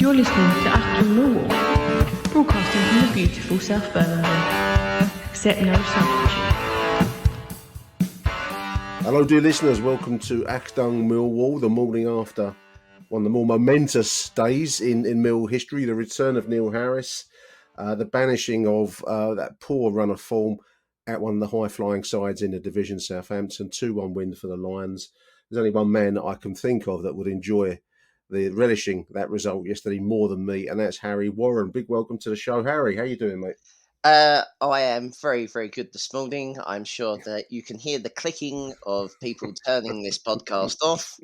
You're listening to Achtung Millwall, broadcasting from the beautiful South Birmingham. Accept no substitute. Hello, dear listeners. Welcome to Achtung Millwall, the morning after one of the more momentous days in Mill history, the return of Neil Harris, the banishing of that poor run of form at one of the high-flying sides in the division, Southampton, 2-1 win for the Lions. There's only one man that I can think of that would enjoy relishing that result yesterday more than me, and that's Harry Warren. Big welcome to the show. Harry, how you doing, mate? I am very, very good this morning. I'm sure that you can hear the clicking of people turning this podcast off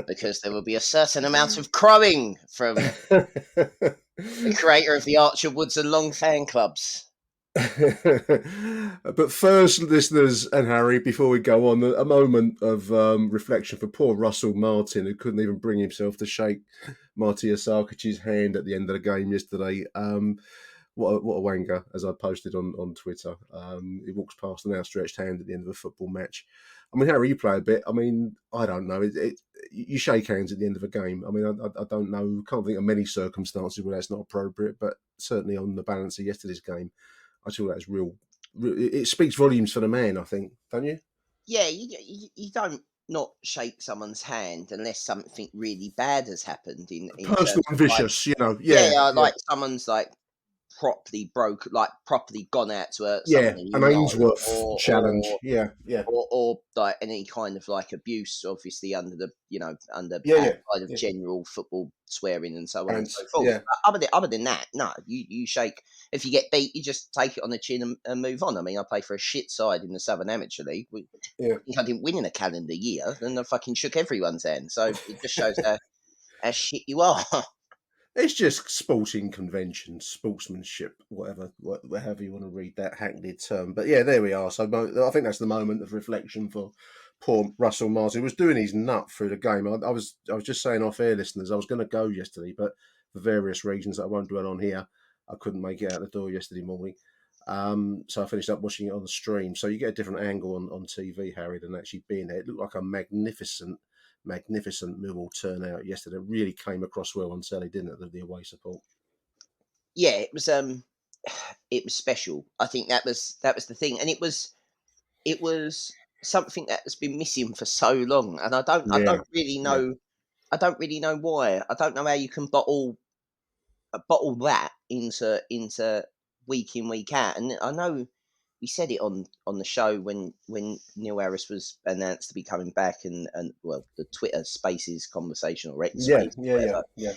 because there will be a certain amount of crowing from the creator of the Archer Woods and Long fan clubs. But first, listeners and Harry, before we go on, a moment of reflection for poor Russell Martin, who couldn't even bring himself to shake Marty Asakic's hand at the end of the game yesterday. What a wanger, as I posted on Twitter. He walks past an outstretched hand at the end of a football match. I mean, Harry, you play a bit. I mean, I don't know. You shake hands at the end of a game. I mean, I don't know. Can't think of many circumstances where that's not appropriate, but certainly on the balance of yesterday's game, I feel that's real. It speaks volumes for the man, I think, don't you? Yeah, you don't not shake someone's hand unless something really bad has happened in Personal and vicious, like, you know. Yeah. Like someone's like properly gone out to hurt Yeah, somebody, an Ainsworth challenge. Yeah. Or like any kind of like abuse, obviously under the outside of general football swearing and so on and so forth. Yeah. But other than that, no, you shake. If you get beat, you just take it on the chin and move on. I mean, I play for a shit side in the Southern Amateur League. I think I didn't win in a calendar year, and I fucking shook everyone's hand. So it just shows how shit you are. It's just sporting convention, sportsmanship, however you want to read that hackneyed term. But yeah, there we are. So I think that's the moment of reflection for poor Russell Martin. He was doing his nut through the game. I was just saying off air, listeners, I was going to go yesterday, but for various reasons that I won't dwell on here, I couldn't make it out the door yesterday morning. So I finished up watching it on the stream. So you get a different angle on TV, Harry, than actually being there. It looked like a magnificent Millwall turnout yesterday. It really came across well on telly, didn't it? The away support. Yeah, it was special. I think that was the thing, and it was something that has been missing for so long, and I don't really know. I don't really know why. I don't know how you can bottle that into week in, week out. And I know we said it on the show when Neil Harris was announced to be coming back, and well, the Twitter Spaces conversation or X Spaces, yeah.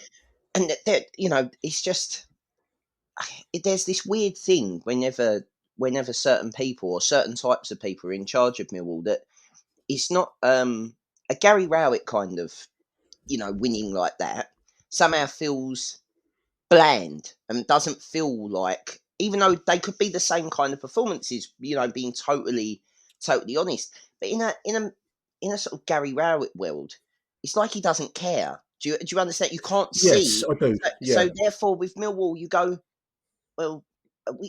And that it's just there's this weird thing whenever certain people or certain types of people are in charge of Millwall that it's not a Gary Rowett kind of winning like that somehow feels bland and doesn't feel like, even though they could be the same kind of performances, being totally honest, but in a sort of Gary Rowett world, it's like he doesn't care. Do you understand? You can't see. Yes, I do. So therefore, with Millwall, you go, well,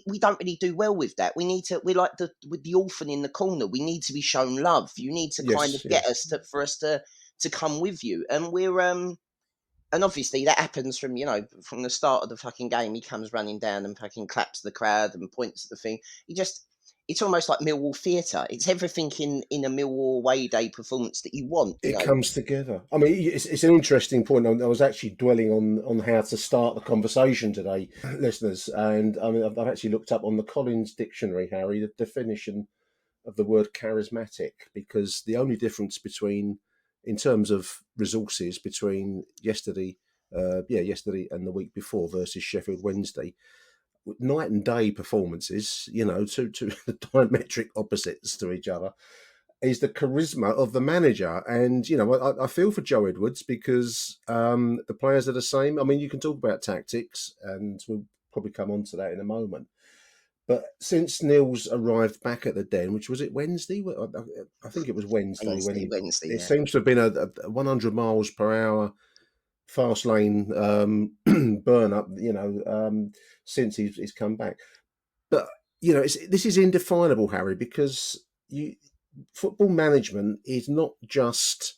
we don't really do well with that. We're like with the orphan in the corner. We need to be shown love. You need to kind of get us for us to come with you, and we're and obviously that happens from the start of the fucking game. He comes running down and fucking claps the crowd and points at the thing. It's almost like Millwall theatre. It's everything in a Millwall away day performance that you want. It comes together. I mean, it's an interesting point. I was actually dwelling on how to start the conversation today, listeners. And I mean, I've actually looked up on the Collins Dictionary, Harry, the definition of the word charismatic, because the only difference in terms of resources between yesterday and the week before versus Sheffield Wednesday, night and day performances, two diametric opposites to each other, is the charisma of the manager. And, I feel for Joe Edwards because the players are the same. I mean, you can talk about tactics and we'll probably come on to that in a moment. But since Neil's arrived back at the Den, which was it Wednesday? I think it was Wednesday. Wednesday. It seems to have been a 100 miles per hour fast lane burn up, since he's come back. But this is indefinable, Harry, because football management is not just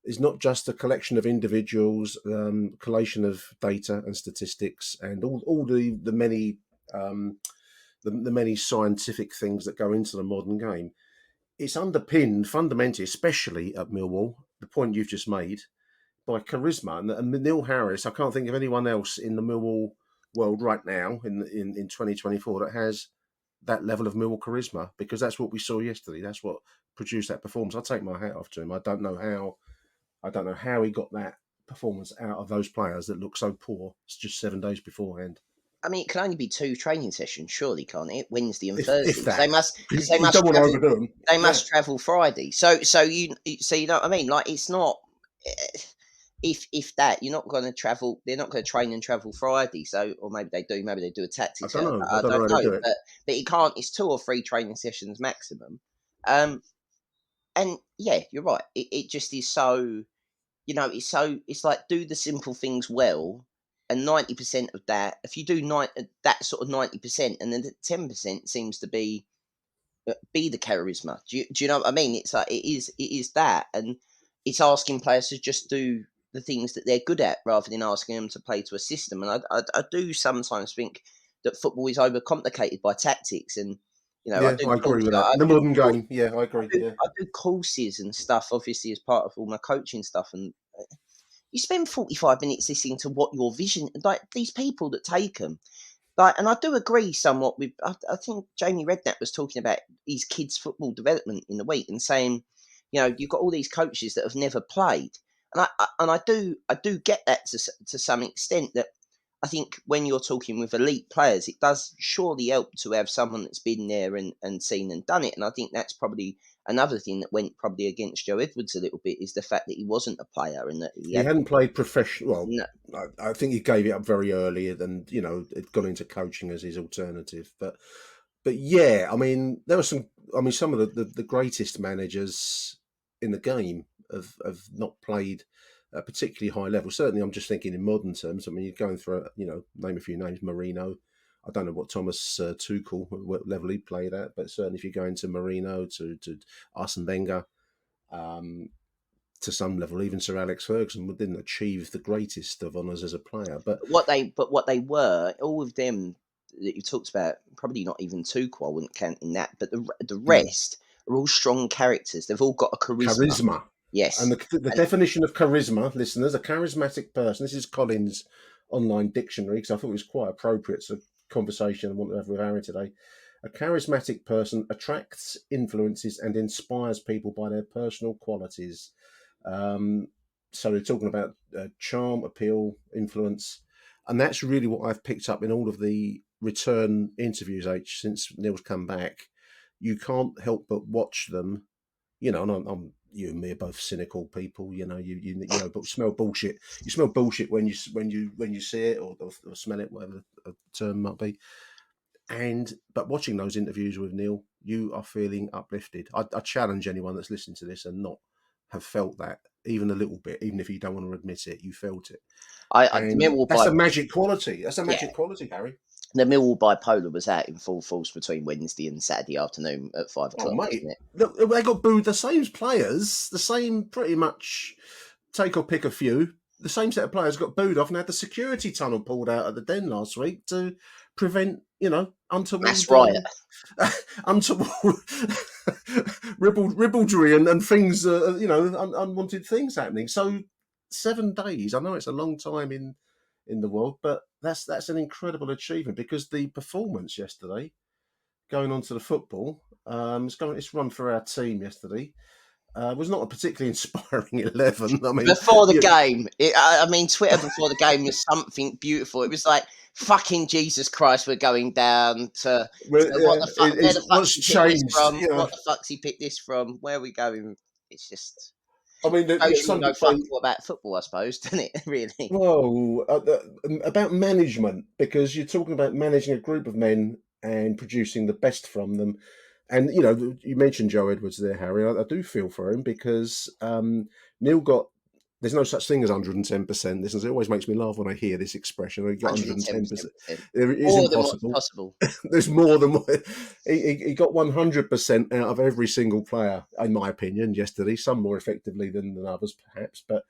is not just a collection of individuals, collation of data and statistics, and all the many the many scientific things that go into the modern game. It's underpinned fundamentally, especially at Millwall, the point you've just made, by charisma. And Neil Harris, I can't think of anyone else in the Millwall world right now in 2024 that has that level of Millwall charisma, because that's what we saw yesterday. That's what produced that performance. I take my hat off to him. I don't know how he got that performance out of those players that look so poor. It's just 7 days beforehand. I mean, it can only be 2 training sessions, surely, can't it? Wednesday and If Thursday. that, They must, because they you must don't want to travel. overdo them. They must travel Friday. So you know what I mean? Like, it's not. If that, you're not going to travel. They're not going to train and travel Friday. So, or maybe they do. Maybe they do a I tactics. don't know. I I don't know don't how they know. do it. But you can't. It's 2 or 3 training sessions maximum. And yeah, you're right. It just is so. It's like, do the simple things well, and 90% of that, if you do that sort of 90%, and then the 10% seems to be the charisma. Do you know what I mean? It's like it is that, and it's asking players to just do the things that they're good at rather than asking them to play to a system. And I do sometimes think that football is overcomplicated by tactics, and I Yeah, do I agree courses. with that. In the modern game, yeah, I agree. Yeah, I do courses and stuff, obviously, as part of all my coaching stuff, and you spend 45 minutes listening to what your vision, like these people that take them. Like, and I do agree somewhat with, I think Jamie Redknapp was talking about his kids' football development in the week and saying, you've got all these coaches that have never played. And I do get that to some extent, that I think when you're talking with elite players, it does surely help to have someone that's been there and seen and done it. And I think that's probably another thing that went probably against Joe Edwards a little bit, is the fact that he wasn't a player and that he he had hadn't played professional. no. Well, I think he gave it up very early, and had gone into coaching as his alternative. But yeah, I mean, there were some. I mean, some of the greatest managers in the game have not played a particularly high level. Certainly, I'm just thinking in modern terms. I mean, you're going through, name a few names. Marino. I don't know what Thomas Tuchel, what level he played at, but certainly if you go into Marino to Arsene Wenger, to some level, even Sir Alex Ferguson didn't achieve the greatest of honours as a player. But What they were, all of them that you talked about, probably not even Tuchel, I wouldn't count in that, but the rest are all strong characters. They've all got a charisma. charisma. And Yes. the And definition of charisma, listeners, a charismatic person, this is Collins' online dictionary, because I thought it was quite appropriate to the conversation I want to have with Harry today. A charismatic person attracts, influences, and inspires people by their personal qualities. So they're talking about charm, appeal, influence. And that's really what I've picked up in all of the return interviews, since Neil's come back. You can't help but watch them, and you and me are both cynical people. But smell bullshit. You smell bullshit when you see it, or smell it, whatever the term might be. But watching those interviews with Neil, you are feeling uplifted. I challenge anyone that's listening to this and not have felt that even a little bit, even if you don't want to admit it, you felt it. the And Millwall that's bi- a magic quality. That's a yeah, magic quality, Harry. the Millwall bipolar was out in full force between Wednesday and Saturday afternoon at 5 Oh, o'clock, mate, wasn't it? look, they got booed. The same players, the same pretty much. Take or pick a few. The same set of players got booed off and had the security tunnel pulled out at the Den last week to prevent, Mass untoward, riot. untoward ribaldry and things, unwanted things happening. So 7 days. I know it's a long time in the world, but that's an incredible achievement, because the performance yesterday, going on to the football, it's run for our team yesterday. Was not a particularly inspiring 11. I mean, Before the game, Twitter before the game was something beautiful. It was like, fucking Jesus Christ, we're going down to what the fuck? Where the fuck's what's he picked this changed. from? What the fuck's he picked this from? Where are we going? It's just I mean, shows you some know fuck debate. all about football, I suppose, doesn't it? Really. Well, about management, because you're talking about managing a group of men and producing the best from them. And you mentioned Joe Edwards there, Harry. I do feel for him, because Neil got there's no such thing as 110%. This it always makes me laugh when I hear this expression. You got 110%. 110%. It is More than what's impossible. possible. There's more than what he got 100% out of every single player, in my opinion, yesterday. Some more effectively than others, perhaps, but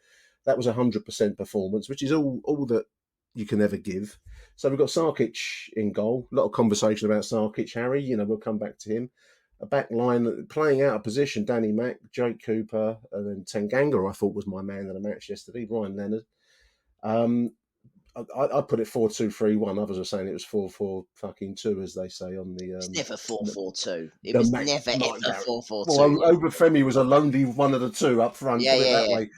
that was 100% performance, which is all that you can ever give. So we've got Sarkic in goal. A lot of conversation about Sarkic, Harry. You know, we'll come back to him. A back line playing out of position, Danny Mack, Jake Cooper, and then Tanganga, I thought was my man of the match yesterday, Ryan Leonard. I put it 4-2-3-1. Others are saying it was 4-4-2, as they say on the. It's never 4-4-2. It the was Mac, never not ever Garrett. 4-4-2. Well, Obafemi was a lonely one of the two up front. Yeah, put it yeah, that yeah. way.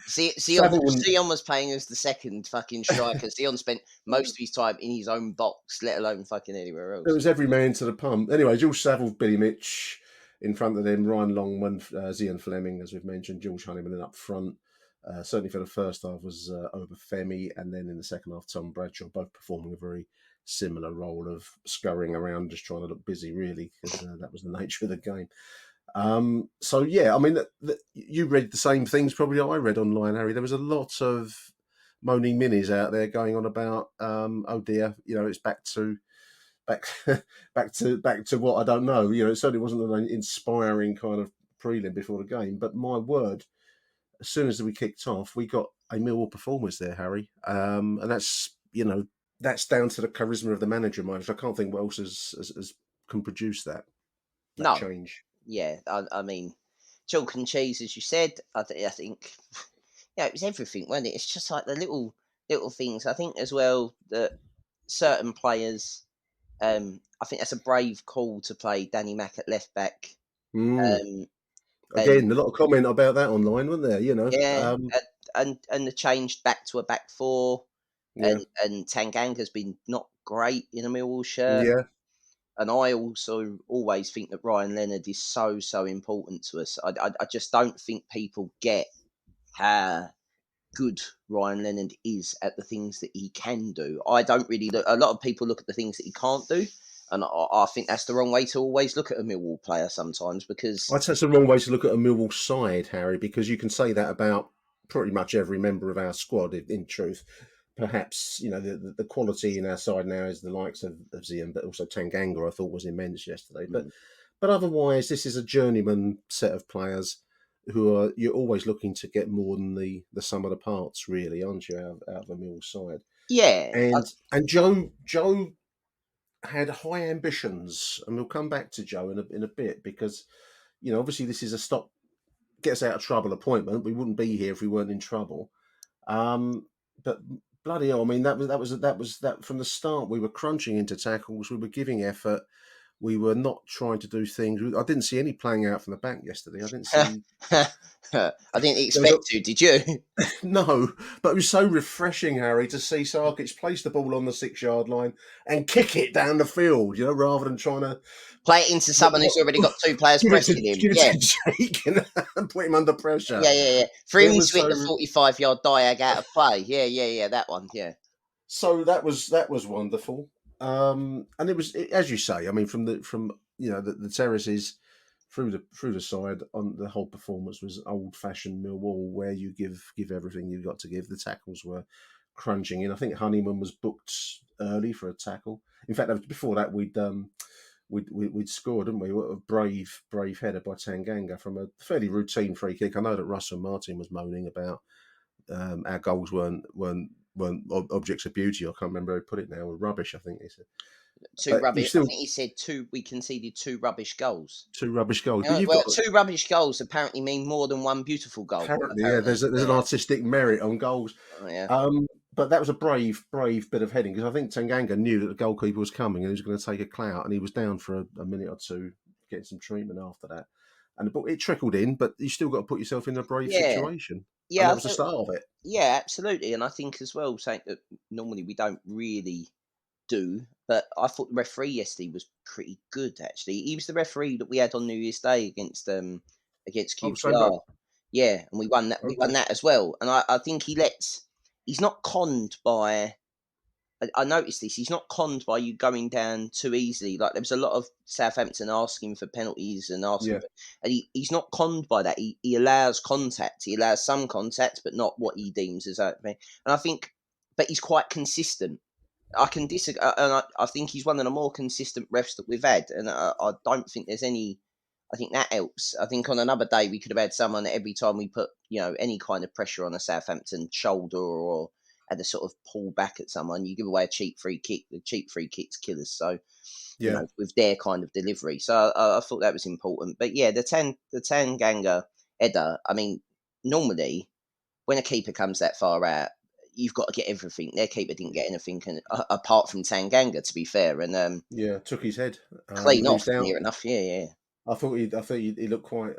Sion was playing as the second fucking striker. Sion spent most of his time in his own box, let alone fucking anywhere else. It was every man to the pump. Anyway, George Saville, Billy Mitch in front of them, Ryan Longman, Zian Fleming, as we've mentioned, George Honeyman in up front. Certainly for the first half was Obafemi, and then in the second half, Tom Bradshaw, both performing a very similar role of scurrying around, just trying to look busy, really, because that was the nature of the game. So, yeah, I mean, you read the same things probably I read online, Harry. There was a lot of moaning minis out there going on about, oh dear, you know, it's back to what I don't know. You know, it certainly wasn't an inspiring kind of prelim before the game, but my word, as soon as we kicked off, we got a Millwall performance there, Harry, and that's that's down to the charisma of the manager. I can't think what else has can produce that change. Yeah, I mean, chalk and cheese, as you said. I think, yeah, it was everything, wasn't it? It's just like the little things. I think as well that certain players. I think that's a brave call to play Danny Mack at left back. Again, And a lot of comment about that online, wasn't there? You know, yeah, and the change back to a back four, yeah, and Tanganga's been not great in a Millwall shirt. yeah. And I also always think that Ryan Leonard is so important to us. I just don't think people get how good Ryan Leonard is at the things that he can do. I don't really look. A lot of people look at the things that he can't do, and I think that's the wrong way to always look at a Millwall player sometimes, because I'd say it's the wrong way to look at a Millwall side, Harry, because you can say that about pretty much every member of our squad. In truth, perhaps the quality in our side now is the likes of Zian, but also Tanganga I thought was immense yesterday. But otherwise, this is a journeyman set of players who you're always looking to get more than the sum of the parts, really, aren't you, out of a Mill side? yeah, And Joe had high ambitions, and we'll come back to Joe in a bit, because obviously this is a get us out of trouble appointment. We wouldn't be here if we weren't in trouble. But bloody hell, I mean, that was from the start. We were crunching into tackles, we were giving effort, we were not trying to do things. I didn't see any playing out from the back yesterday. I didn't see. I didn't expect to. Did you? No, but it was so refreshing, Harry, to see Sarkic place the ball on the 6-yard line and kick it down the field, rather than trying to play it into someone who's already got two players pressing him. Give it to Jake and put him under pressure. Yeah. For him to hit the 45-yard diag out of play. Yeah, that one. Yeah. So that was wonderful. And it was, as you say, I mean, from the terraces through the side, on the whole performance was old-fashioned Millwall, where you give everything you've got to give. The tackles were crunching in. I think Honeyman was booked early for a tackle. In fact, before that, we'd scored, didn't we? A brave header by Tanganga from a fairly routine free kick. I know that Russell Martin was moaning about our goals weren't objects of beauty. I can't remember how he put it now. Were rubbish, I think he said. Rubbish. I think he said we conceded 2 rubbish goals. 2 rubbish goals. But 2 rubbish goals apparently mean more than 1 beautiful goal. Apparently. Yeah. There's an artistic merit on goals. Oh, yeah. But that was a brave bit of heading, because I think Tanganga knew that the goalkeeper was coming and he was going to take a clout, and he was down for a minute or two, getting some treatment after that. And it trickled in, but you still got to put yourself in a brave situation. Yeah, and that was the start of it. Yeah, absolutely. And I think as well, something that normally we don't really do, but I thought the referee yesterday was pretty good, actually. He was the referee that we had on New Year's Day against QPR. Yeah, and we won that. Okay. We won that as well. And I think he's not conned by I noticed this. He's not conned by you going down too easily. Like there was a lot of Southampton asking for penalties and Yeah, and he's not conned by that. He allows contact. He allows some contact, but not what he deems as open. And I think, but he's quite consistent. I can disagree, and I think he's one of the more consistent refs that we've had, and I don't think there's any. I think that helps. I think on another day we could have had someone that every time we put any kind of pressure on a Southampton shoulder or had a sort of pull back at someone, you give away a cheap free kick. The cheap free kicks kill us. So yeah. with their kind of delivery. So I thought that was important. But yeah, the Tanganga header. I mean, normally when a keeper comes that far out, you've got to get everything. Their keeper didn't get anything apart from Tanganga, to be fair, and Yeah, took his head. clean He was off down. near enough. Yeah, yeah. I thought he looked quite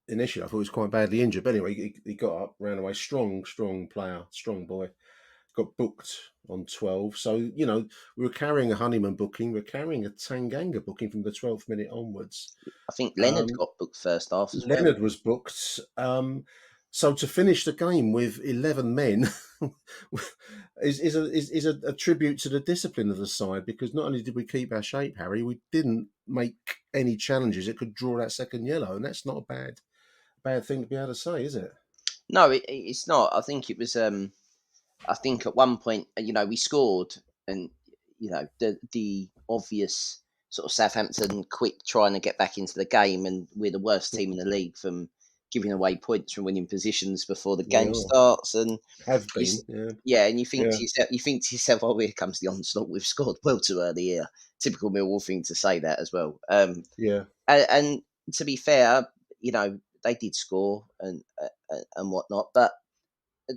initially. I thought he was quite badly injured, but anyway, he got up, ran away. Strong player, strong boy. Got booked on 12. So we were carrying a Honeyman booking. We're carrying a Tanganga booking from the 12th minute onwards. I think Leonard Um, got booked first half as well. Leonard was booked. So to finish the game with 11 men is a tribute to the discipline of the side, because not only did we keep our shape, Harry, we didn't make any challenges that could draw that second yellow, and that's not a bad thing to be able to say, is it? No, it's not. I think it was. I think at one point, we scored, and the obvious sort of Southampton quit trying to get back into the game, and we're the worst team in the league from giving away points from winning positions before the We game are. starts, and Have you, been, yeah. yeah, and Yeah, you think to yourself, oh, here comes the onslaught. We've scored well too early here. Typical Millwall thing to say that as well. yeah. And to be fair, they did score and whatnot, but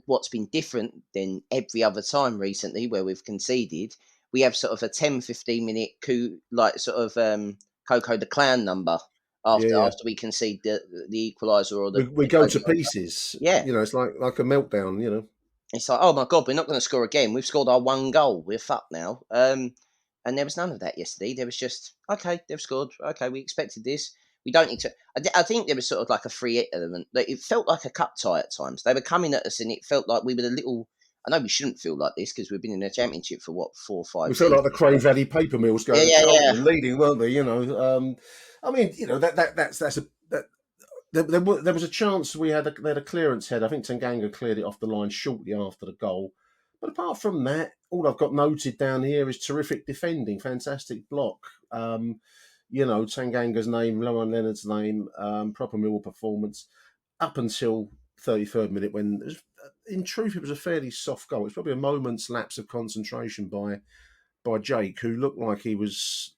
what's been different than every other time recently where we've conceded, we have sort of a 10-15 minute like sort of Coco the Clown number Yeah, yeah. after we concede the equaliser or We the go goal to equaliser. pieces. Yeah. It's like a meltdown, It's like, oh my God, we're not going to score again. We've scored our one goal. We're fucked now. And there was none of that yesterday. There was just, okay, they've scored. Okay, we expected this. We don't need to. I think there was sort of like a free hit element. Like, it felt like a cup tie at times. They were coming at us, and it felt like we were a little. I know we shouldn't feel like this because we've been in the championship for what 4 or 5 We felt like the seasons. Crane Valley paper mills Yeah, going to yeah, yeah. Charlton, leading, weren't they? I mean, that's a that, there was a chance they had a clearance head. I think Tanganga cleared it off the line shortly after the goal. But apart from that, all I've got noted down here is terrific defending, fantastic block. Tanganga's name, Lohan Leonard's name, proper Millwall performance up until 33rd minute, when, in truth, it was a fairly soft goal. It's probably a moment's lapse of concentration by Jake, who looked like he was,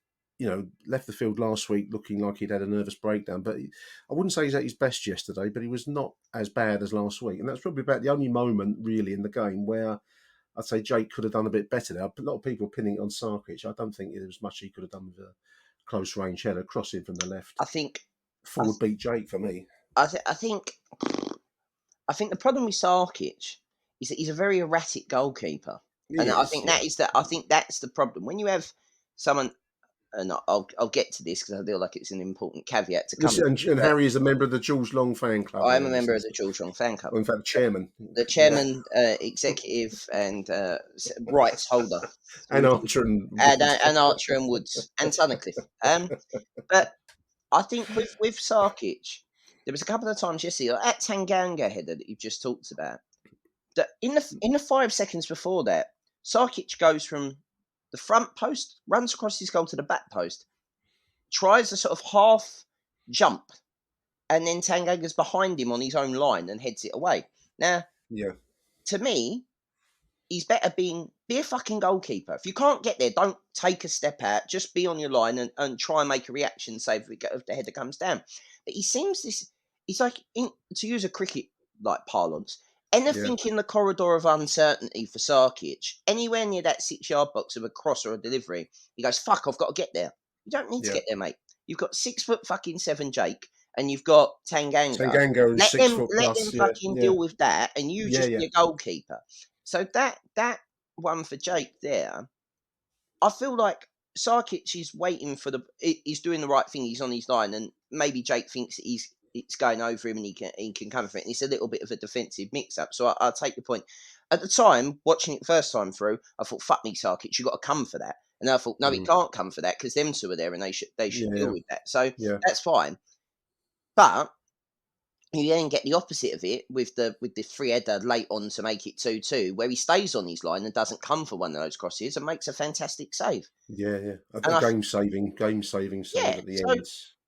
left the field last week looking like he'd had a nervous breakdown. But I wouldn't say he's at his best yesterday, but he was not as bad as last week. And that's probably about the only moment really in the game where I'd say Jake could have done a bit better there. A lot of people pinning it on Sarkic. I don't think there was much he could have done with a close range header, crossing from the left. I think, I, Forward beat Jake for me. I think the problem with Sarkic is that he's a very erratic goalkeeper, He and I is, think yeah. I think that's the problem when you have someone. And I'll get to this because I feel like it's an important caveat to come. And But Harry is a member of the George Long fan club. I am There, a member of listeners. the George Long fan club. Well, in fact, chairman. The Yeah. chairman, executive, and rights holder, And Archer and and Archer and Woods and Tunnicliffe. But I think with Sarkic, there was a couple of times yesterday, like that Tanganga header that you've just talked about. That in the 5 seconds before that, Sarkic goes from the front post, runs across his goal to the back post, tries a sort of half jump, and then Tanganga's behind him on his own line and heads it away. Now, yeah. to me, he's better be a fucking goalkeeper. If you can't get there, don't take a step out. Just be on your line and try and make a reaction, say if the header comes down. But he's like, to use a cricket like parlance, anything in the corridor of uncertainty for Sarkic, anywhere near that 6-yard box of a cross or a delivery, he goes, fuck, I've got to get there. You don't need to get there, mate. You've got 6'7" Jake, and you've got Tanganga. Tanganga is 6 foot Let plus. them fucking deal with that, and you just be a goalkeeper. So that one for Jake there, I feel like Sarkic is waiting for he's doing the right thing. He's on his line, and maybe Jake thinks he's it's going over him and he can come for it. And it's a little bit of a defensive mix-up. So I'll take your point. At the time, watching it the first time through, I thought, fuck me, Sarkic, you got to come for that. And I thought, no, he can't come for that because them two are there and they should Yeah, deal with that. So yeah, that's fine. But you then get the opposite of it with the free header late on to make it 2-2, where he stays on his line and doesn't come for one of those crosses and makes a fantastic save. yeah. And A game saving save yeah, at the end.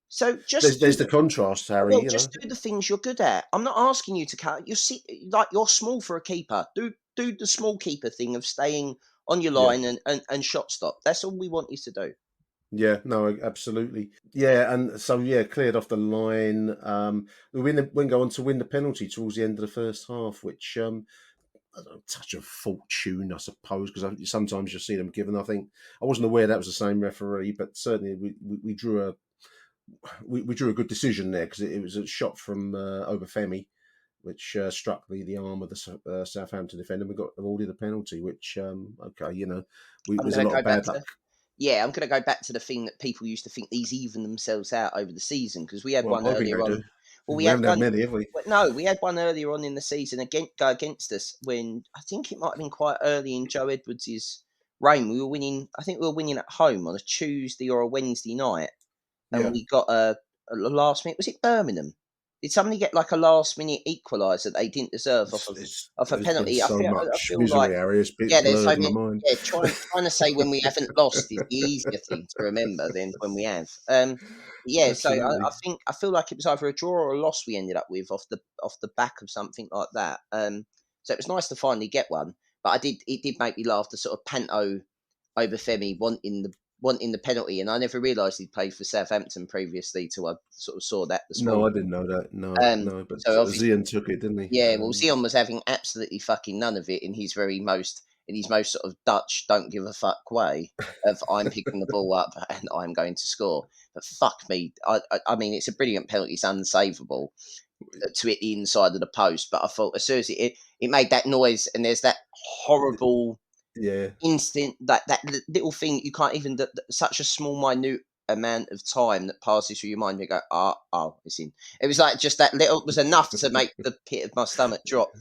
so just There's the contrast, Harry. well, You know. just do the things you're good at. I'm not asking you to cut. You're small for a keeper. Do the small keeper thing of staying on your Yeah. line and shot stop. That's all we want you to do. Yeah, no, absolutely. Yeah, and so cleared off the line. We go on to win the penalty towards the end of the first half, which I don't know, touch of fortune, I suppose, because sometimes you'll see them given. I think I wasn't aware that was the same referee, but certainly we drew a good decision there because it was a shot from Obafemi, which struck the arm of the Southampton defender. We got awarded a penalty, which okay, I'm there's a going to lot go of back bad to luck. Yeah, I'm going to go back to the thing that people used to think these even themselves out over the season because we had Well, one I think earlier they on. do. Well, we We had haven't had one. many, have we? Well, no, we had one earlier on in the season go against us when I think it might have been quite early in Joe Edwards' reign. We were winning. I think we were winning at home on a Tuesday or a Wednesday night, and Yeah. we got a last minute. Was it Birmingham? Did somebody get like a last minute equaliser that they didn't deserve off a There's been penalty? I so feel I much feel like misery, Harry. It's yeah, there's so blurred my many. mind. Yeah, trying to say when we haven't lost is the easier thing to remember than when we have. Yeah, so Absolutely. I feel like it was either a draw or a loss we ended up with off the back of something like that. So it was nice to finally get one, but it did make me laugh the sort of panto Obafemi wanting the penalty, and I never realised he'd played for Southampton previously till I sort of saw that this No, morning. I didn't know that. No, no. But So obviously Zian took it, didn't he? yeah, well, Zion was having absolutely fucking none of it in his most sort of Dutch don't give a fuck way of I'm picking the ball up and I'm going to score. But fuck me, I mean it's a brilliant penalty, it's unsavable to hit the inside of the post. But I thought as soon as it made that noise and there's that horrible Yeah. instant little thing you can't even such a small minute amount of time that passes through your mind and you go it's in. It was like just that little was enough to make the pit of my stomach drop.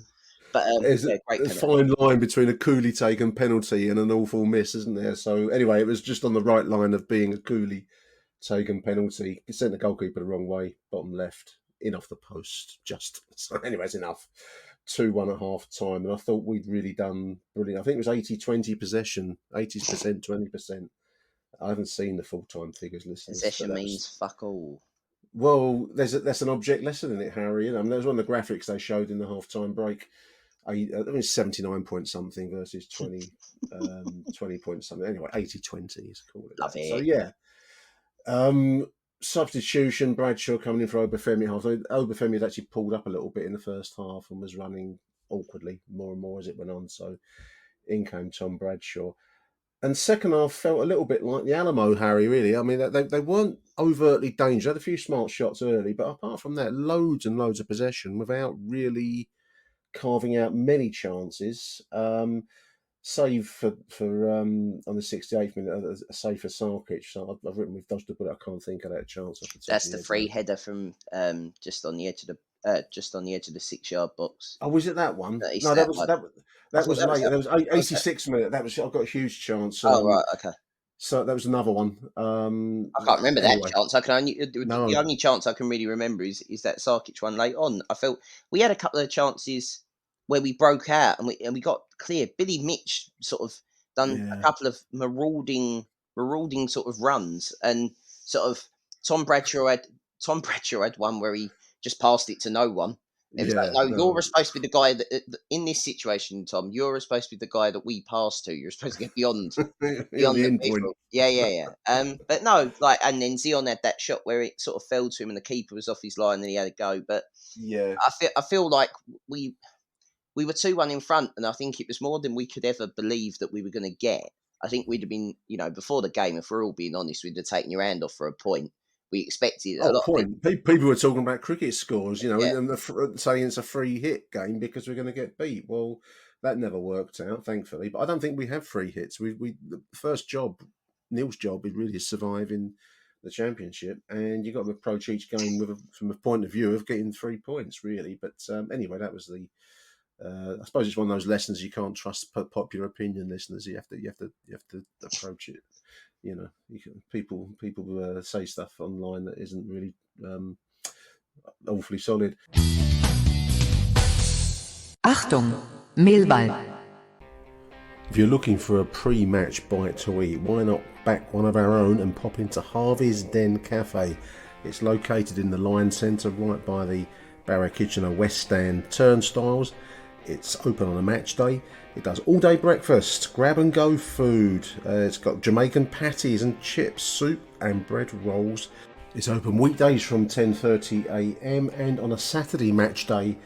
But There's yeah, great a penalty. fine line between a coolly taken penalty and an awful miss, isn't there? So anyway, it was just on the right line of being a coolly taken penalty. It sent the goalkeeper the wrong way, bottom left, in off the post. Just so anyway, it's enough. 2-1 at half time, and I thought we'd really done brilliant. I think it was 80-20 possession, 80%, 20%. I haven't seen the full time figures, listeners, but Possession that was means fuck all. well. That's an object lesson in it, Harry. There was one of the graphics they showed in the half time break. I mean, 79 point something versus 20 point something. Anyway, 80-20 is called it Love that. So it. yeah. Substitution, Bradshaw coming in for Obafemi half. Obafemi had actually pulled up a little bit in the first half and was running awkwardly more and more as it went on. So in came Tom Bradshaw. And second half felt a little bit like the Alamo, Harry, really. I mean, they weren't overtly dangerous. They had a few smart shots early, but apart from that, loads and loads of possession without really carving out many chances. Save for on the 68th minute, a save for Sarkic. So I've written we've dodged the bullet. I can't think of that chance off the top That's of the my head free now. header from just on the edge of the 6-yard box. Oh, was it that one? That he No, snapped one. I that thought was that was later. that. There was That was that. 86 minute. That was I got a huge chance. Oh right, okay. So that was another one. I can't remember that Anyway, chance. I can only the no, only chance I can really remember is that Sarkic one late on. I felt we had a couple of chances where we broke out and we got clear. Billy Mitch sort of done a yeah, couple of marauding sort of runs and sort of Tom Bradshaw had one where he just passed it to no one. It was like, yeah, no, no, you're supposed to be the guy that in this situation, Tom. You're supposed to be the guy that we pass to. You're supposed to get on beyond the the end point. peripheral. Yeah. But no, like, and then Zion had that shot where it sort of fell to him, and the keeper was off his line, and he had a go. But Yeah, I feel like we we were 2-1 in front, and I think it was more than we could ever believe that we were going to get. I think we'd have been, before the game, if we're all being honest, we'd have taken your hand off for a point. We expected a oh, lot of people. point. People were talking about cricket scores, Yeah, and saying it's a free hit game because we're going to get beat. Well, that never worked out, thankfully. But I don't think we have free hits. The first job, Neil's job, is really surviving the Championship, and you've got to approach each game from a point of view of getting 3 points, really. But anyway, that was the. I suppose it's one of those lessons you can't trust popular opinion listeners. You have to approach it. You know, people say stuff online that isn't really awfully solid. Achtung, Millwall. If you're looking for a pre-match bite to eat, why not back one of our own and pop into Harvey's Den Cafe? It's located in the Lion Centre, right by the Barrow Kitchener West Stand turnstiles. It's open on a match day. It does all-day breakfast, grab-and-go food. It's got Jamaican patties and chips, soup and bread rolls. It's open weekdays from 10:30 a.m. and on a Saturday match day,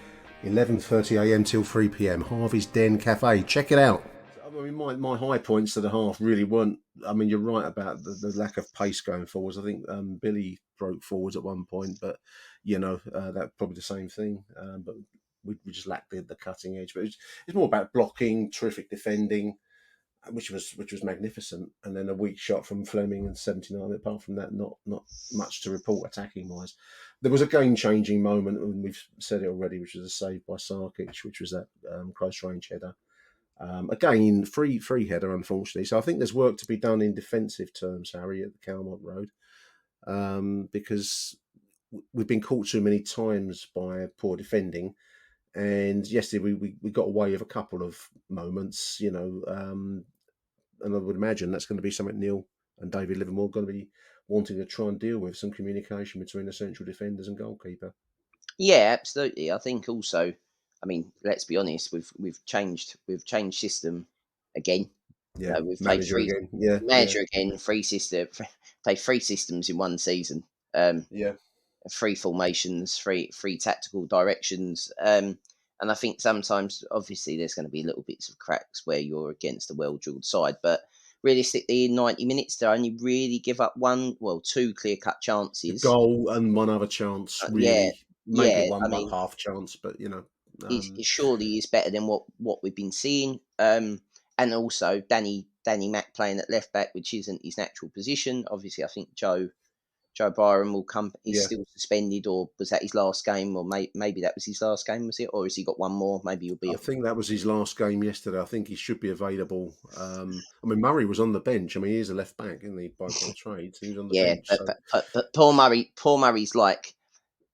11:30 a.m. till 3 p.m. Harvey's Den Cafe. Check it out. I mean, my high points to the half really weren't. I mean, you're right about the lack of pace going forwards. I think Billy broke forwards at one point, but that's probably the same thing. But we just lacked the cutting edge. But it's more about blocking, terrific defending, which was magnificent, and then a weak shot from Fleming and 79. Apart from that, not much to report attacking wise. There was a game-changing moment, and we've said it already, which was a save by Sarkic, which was that close range header. Again, free header, unfortunately. So I think there's work to be done in defensive terms, Harry, at the Calmont Road, because we've been caught too many times by poor defending. And yesterday we got away with a couple of moments, and I would imagine that's going to be something Neil and David Livermore are going to be wanting to try and deal with, some communication between the central defenders and goalkeeper. Yeah, absolutely. I think also, I mean, let's be honest, we've changed system again. Yeah, We've manager played again. Yeah, manager again, played 3 systems in one season. Yeah. 3 formations, three tactical directions. And I think sometimes, obviously, there's going to be little bits of cracks where you're against a well-drilled side. But realistically, in 90 minutes, they only really give up 2 clear-cut chances. A goal and one other chance, really. Yeah. Maybe one I mean, half chance, but it surely is better than what we've been seeing. And also, Danny Mack playing at left back, which isn't his natural position. Obviously, I think Joe Byron will come. He's still suspended, or was that his last game? Or maybe that was his last game, was it? Or has he got one more? Maybe he'll be. I think that was his last game yesterday. I think he should be available. I mean, Murray was on the bench. I mean, he is a left back, isn't he, by trade? So he was on the bench. But Paul Murray's like,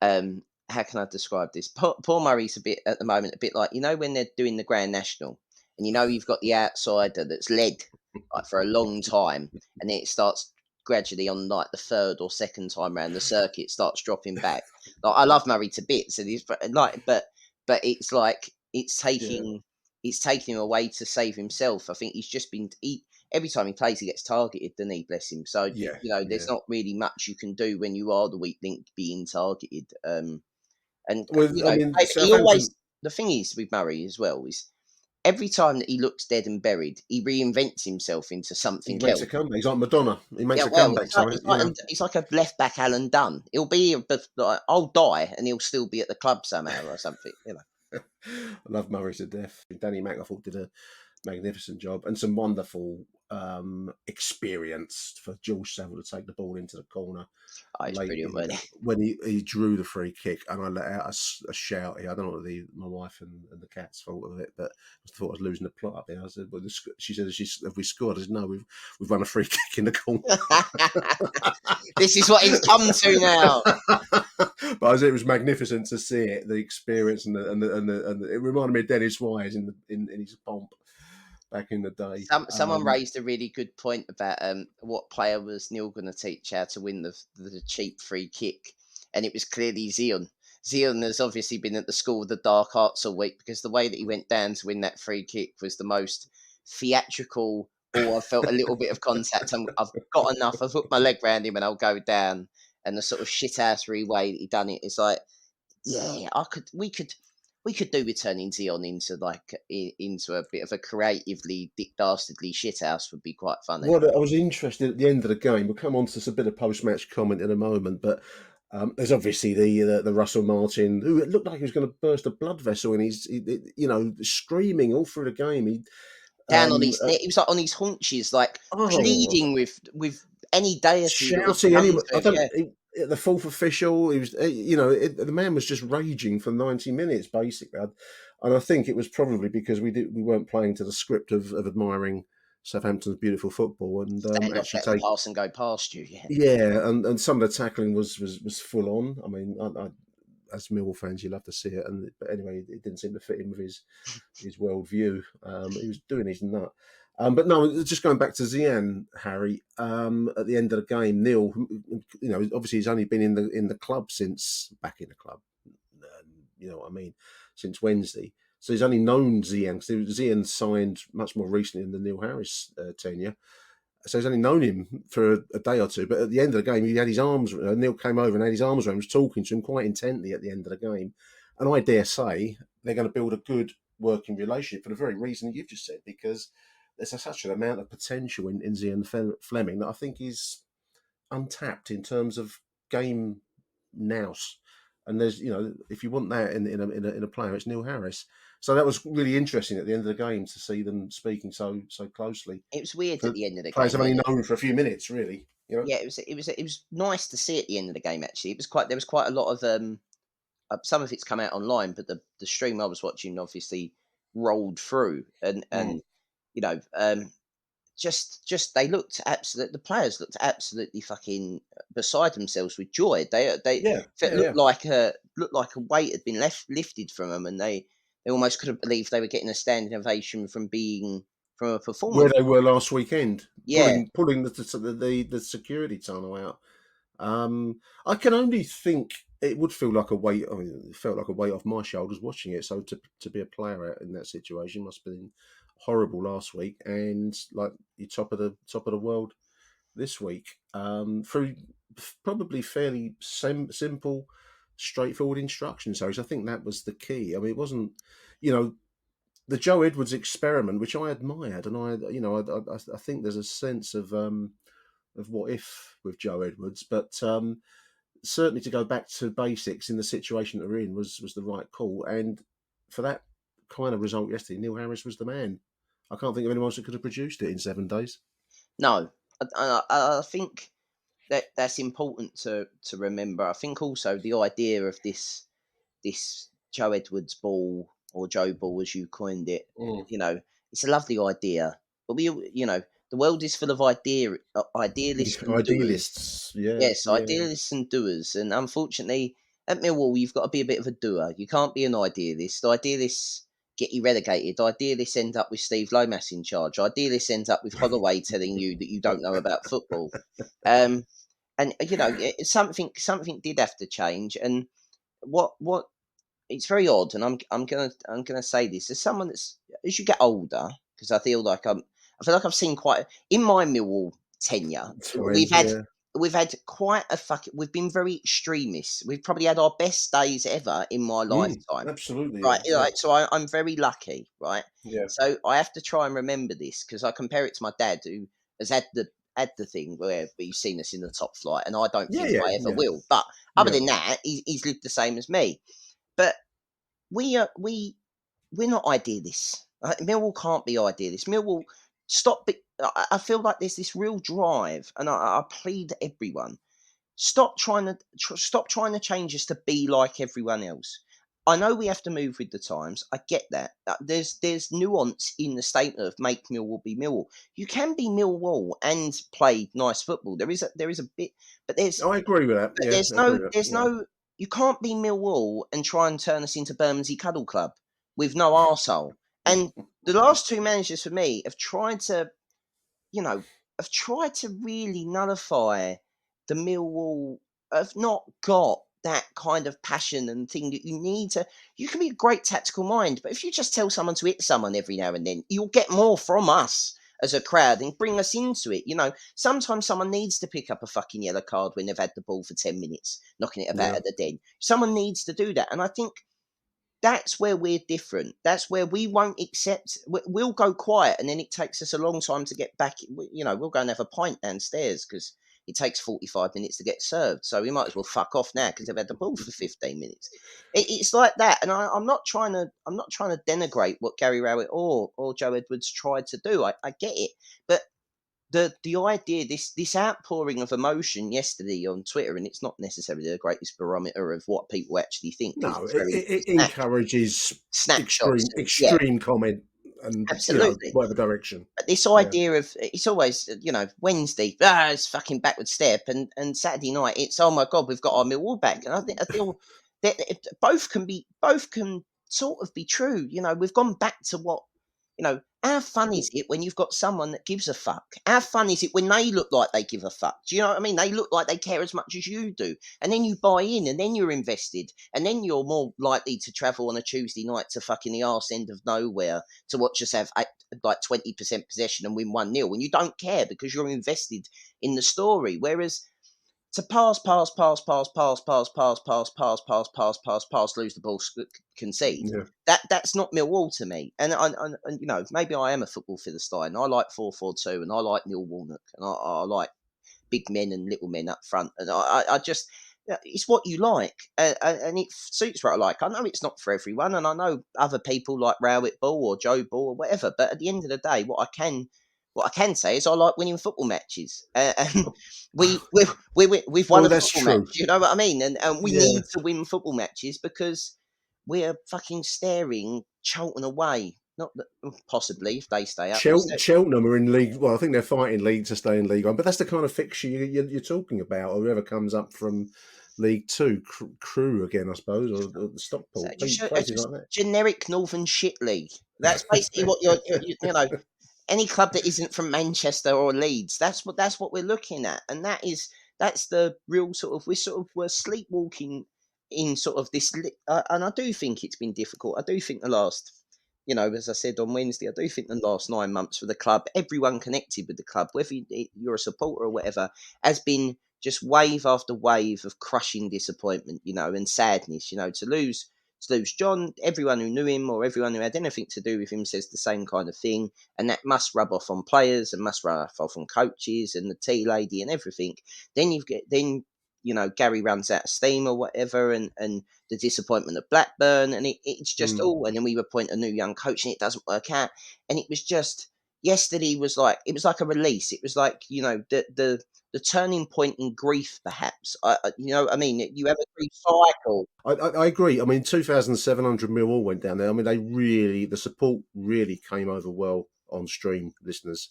how can I describe this? Paul Murray's at the moment a bit like, when they're doing the Grand National, and you've got the outsider that's led like for a long time, and then it starts gradually on like the third or second time around the circuit starts dropping back. Like, I love Murray to bits, and he's like, but it's like it's taking him away to save himself. I think he's just been every time he plays, he gets targeted, doesn't he? Bless him. So there's not really much you can do when you are the weak link being targeted. And I mean, he always, the thing is with Murray as well is, every time that he looks dead and buried, he reinvents himself into something else. He makes a comeback. He's like Madonna. He makes a comeback. He's like a left back Alan Dunn. He'll be, I'll die, and he'll still be at the club somehow or something. I love Murray to death. Danny Mack, I thought, did a magnificent job, and some wonderful experience for George Saville to take the ball into the corner. Oh, it's brilliant, wasn't it? When he drew the free kick, and I let out a shout. I don't know what my wife and the cats thought of it, but I thought I was losing the plot up there. I said, she said, have we scored? I said, no, we've run a free kick in the corner. This is what it's come to now. But it was magnificent to see it, the experience, and it reminded me of Dennis Wise in his pomp back in the day. Someone raised a really good point about what player was Neil going to teach how to win the cheap free kick, and it was clearly Zion. Zion has obviously been at the school of the dark arts all week, because the way that he went down to win that free kick was the most theatrical. I felt a little bit of contact. I've got enough. I've put my leg round him and I'll go down. And the sort of shithousery way that he done it is like, we could do with turning Zion into a bit of a creatively dastardly shithouse would be quite funny. Well, I was interested at the end of the game. We'll come on to a bit of post-match comment in a moment, but there's obviously the Russell Martin, who it looked like he was going to burst a blood vessel, and he's screaming all through the game. Down on his neck, he was like on his haunches, like pleading with any deity that would shouting. come Anyone, to I him. don't. Yeah, The fourth official, he was, the man was just raging for 90 minutes basically, and I think it was probably because we weren't playing to the script of admiring Southampton's beautiful football and stand off, actually let them take. pass and go past you. Yeah, Yeah, and some of the tackling was full on. I mean, as Millwall fans, you love to see it, but anyway, it didn't seem to fit in with his world view. He was doing his nut. But no, just going back to Zian, Harry. At the end of the game, Neil, obviously he's only been in the club since back in the club. You know what I mean? Since Wednesday, so he's only known Zian because Zian signed much more recently than the Neil Harris tenure. So he's only known him for a day or two. But at the end of the game, he had his arms. Neil came over and had his arms around him, was talking to him quite intently at the end of the game. And I dare say they're going to build a good working relationship for the very reason you've just said, because there's such an amount of potential in Zian Fleming that I think is untapped in terms of game nous. And there's, if you want that in a player, it's Neil Harris. So that was really interesting at the end of the game to see them speaking so closely. it was weird at For the end of the players game, I've only wasn't it? known for a few minutes, really. Yeah, it was nice to see at the end of the game. Actually, there was quite a lot of some of it's come out online, but the stream I was watching obviously rolled through, and Mm. you know, just they looked the players looked absolutely fucking beside themselves with joy. They Yeah, yeah, yeah. looked like a weight had been lifted from them, and they almost couldn't believe they were getting a standing ovation from a Where performance. they were last weekend, Yeah, pulling the security tunnel out. I can only think it would feel like a weight. I mean, it felt like a weight off my shoulders watching it. So to be a player in that situation must have been horrible last week, and like you're top of the world this week. Through probably fairly simple, straightforward instructions. So I think that was the key. I mean, it wasn't, the Joe Edwards experiment, which I admired, and I think there's a sense of what if with Joe Edwards, but certainly to go back to basics in the situation that we're in was the right call, and for that kind of result yesterday, Neil Harris was the man. I can't think of anyone else that could have produced it in 7 days. no, I think that's important to remember. I think also the idea of this Joe Edwards ball, or Joe ball as you coined it, Mm. you know, it's a lovely idea, but the world is full of idealists and doers. Idealists, yeah, Yes, yeah. idealists and doers, and unfortunately, at Millwall, you've got to be a bit of a doer. You can't be an idealist. Idealists get you relegated. Idealists end up with Steve Lomas in charge. Idealists end up with Holloway telling you that you don't know about football. Um, and something did have to change. And what it's very odd. And I'm gonna say this as someone that's, as you get older, because I feel like I've seen quite in my Millwall tenure. Time, We've had yeah. we've had quite a we've been very extremist. We've probably had our best days ever in my lifetime. Absolutely, Right, yeah, yeah, so I'm very lucky, right? yeah. So I have to try and remember this because I compare it to my dad, who has had the thing where he's seen us in the top flight, and I don't Yeah, think yeah, I ever yeah, will. But other yeah. than that, he's lived the same as me. But we are we're not idealists. Millwall can't be idealists. Millwall, stop. I feel like there's this real drive, and I plead everyone. Stop trying to change us to be like everyone else. I know we have to move with the times. I get that. There's nuance in the statement of make Millwall be Millwall. You can be Millwall and play nice football. There is a bit, but I agree with that. Yeah, I agree with that. there's Yeah. no you can't be Millwall and try and turn us into Bermondsey Cuddle Club with no arsehole. And the last two managers for me you know, have tried to really nullify the Millwall, have not got that kind of passion and thing that you need to. You can be a great tactical mind, but if you just tell someone to hit someone every now and then, you'll get more from us as a crowd and bring us into it. Sometimes someone needs to pick up a fucking yellow card when they've had the ball for 10 minutes, knocking it about Yeah. at the den. Someone needs to do that. And I think that's where we're different. That's where we won't accept. We'll go quiet, and then it takes us a long time to get back. We'll go and have a pint downstairs because it takes 45 minutes to get served. So we might as well fuck off now because they've had the ball for 15 minutes. It's like that, and I'm not trying to. I'm not trying to denigrate what Gary Rowett or Joe Edwards tried to do. I get it, but the idea, this outpouring of emotion yesterday on Twitter, and it's not necessarily the greatest barometer of what people actually think because No, it's it, very it encourages snapshots. And, yeah, extreme comment, and absolutely. whatever direction. But this Yeah, idea of it's always Wednesday, it's fucking backward step, and Saturday night it's oh my god we've got our Millwall back, and I feel that both can sort of be true. We've gone back to what how fun is it when you've got someone that gives a fuck? How fun is it when they look like they give a fuck? Do you know what I mean? They look like they care as much as you do. And then you buy in and then you're invested. And then you're more likely to travel on a Tuesday night to fucking the arse end of nowhere to watch us have like 20% possession and win 1-0. And you don't care because you're invested in the story. Whereas to pass, lose the ball, concede. yeah. That's not Millwall to me. And maybe I am a football philistine. I like 4-4-2, and I like Neil Warnock, and I like big men and little men up front. And I just it's what you like, and it suits what I like. I know it's not for everyone, and I know other people like Rowett Ball or Joe Ball or whatever. But at the end of the day, what I can say is I like winning football matches, and we've won Well, a that's football match. true. You know what I mean? And we Yeah. need to win football matches because we're fucking staring Charlton away. Not that, possibly if they stay up. Cheltenham are in League. Well, I think they're fighting League to stay in League One, but that's the kind of fixture you're talking about. Or whoever comes up from League Two, Crew again, I suppose, or Stockport, places Just like that. generic Northern shit league. That's basically what any club that isn't from Manchester or Leeds. That's what we're looking at, and that's the real we're sleepwalking in sort of this. And I do think it's been difficult. I do think the last, as I said on Wednesday, I do think the last 9 months for the club, everyone connected with the club, whether you're a supporter or whatever, has been just wave after wave of crushing disappointment, and sadness. To lose John, everyone who knew him or everyone who had anything to do with him says the same kind of thing, and that must rub off on players and must rub off on coaches and the tea lady and everything. Gary runs out of steam or whatever, and the disappointment of Blackburn, and it's just Mm. all. And then we appoint a new young coach, and it doesn't work out. And it was just yesterday was like a release. It was like the turning point in grief, perhaps. You know what I mean? You have a grief cycle. I agree. I mean, 2,700 Millwall went down there. I mean, the support really came over well on stream, listeners.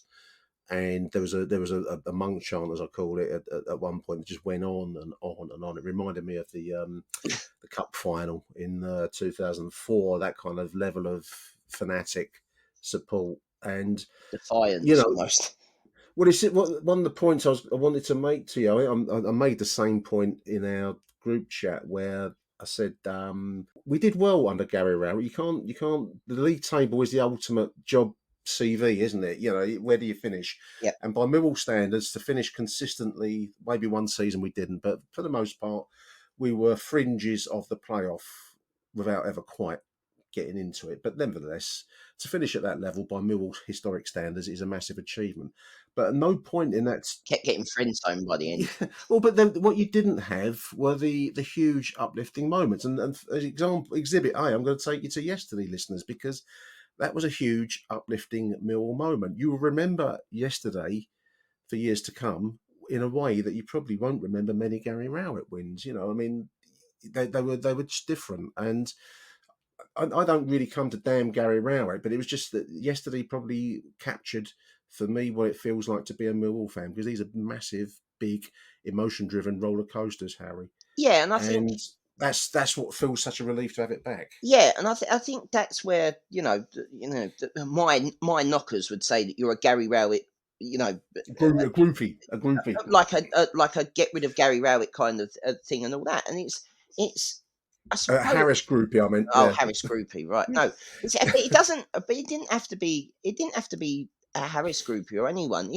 And there was a monk chant, as I call it, at one point. It just went on and on and on. It reminded me of the cup final in 2004. That kind of level of fanatic support, and Defiance almost. well, one of the points I wanted to make to you. I made the same point in our group chat where I said we did well under Gary Rowett. You can't. The league table is the ultimate job CV, isn't it? Where do you finish? Yep. And by Millwall standards, to finish consistently, maybe one season we didn't, but for the most part, we were fringes of the playoff without ever quite getting into it. But nevertheless, to finish at that level by Millwall's historic standards is a massive achievement. But at no point in that Kept getting friend zoned by the end. well, but then what you didn't have were the huge uplifting moments. And as exhibit A, I'm going to take you to yesterday, listeners, because that was a huge uplifting Millwall moment. You will remember yesterday for years to come in a way that you probably won't remember many Gary Rowett wins. I mean, they were just different. And I don't really come to damn Gary Rowett, but it was just that yesterday probably captured for me what it feels like to be a Millwall fan, because these are massive, big, emotion-driven roller coasters, Harry. Yeah, and I think that's what feels such a relief to have it back. yeah, and I think that's where my knockers would say that you're a Gary Rowett, A groupie. like a get rid of Gary Rowett kind of thing and all that, and it's I suppose. Harris groupie, I meant. Oh, Yeah. Harris Groupie, right? No, it doesn't. But it didn't have to be. It didn't have to be a Harris Groupie or anyone.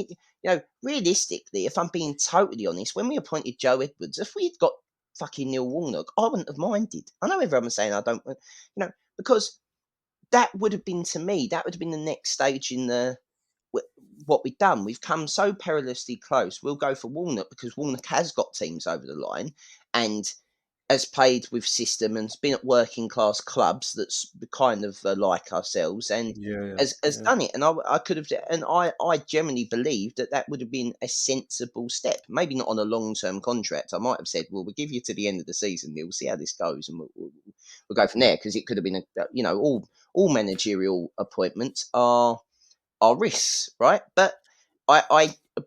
Realistically, if I'm being totally honest, when we appointed Joe Edwards, if we'd got fucking Neil Warnock, I wouldn't have minded. I know everyone's saying I don't, because that would have been, to me, that would have been the next stage in what we've done. We've come so perilously close. We'll go for Warnock because Warnock has got teams over the line, and has played with system and's been at working class clubs that's kind of like ourselves and Yeah, has yeah. done it. And I could have, and I generally believe that would have been a sensible step. Maybe not on a long term contract. I might have said, well, we'll give you to the end of the season. We'll see how this goes, and we'll go from there, because it could have been all managerial appointments are risks, right? But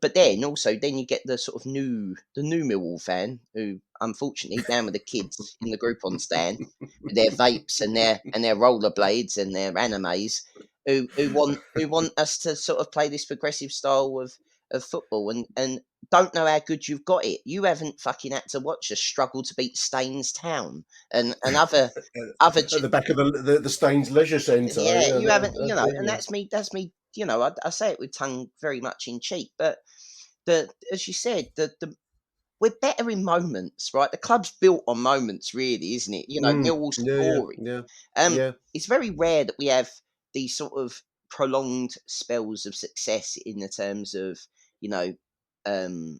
but then also then you get the sort of new Millwall fan who unfortunately down with the kids in the Groupon stand with their vapes and their rollerblades and their animes who want us to sort of play this progressive style of football and don't know how good you've got it. You haven't fucking had to watch us struggle to beat Staines Town and other At the back of the Staines Leisure Centre. yeah, Yeah, you haven't, and yeah. that's me, I say it with tongue very much in cheek, but as you said, we're better in moments, right? The club's built on moments, really, isn't it? Millwall Yeah, scoring. yeah, yeah. It's very rare that we have these sort of prolonged spells of success in the terms of, you know, um,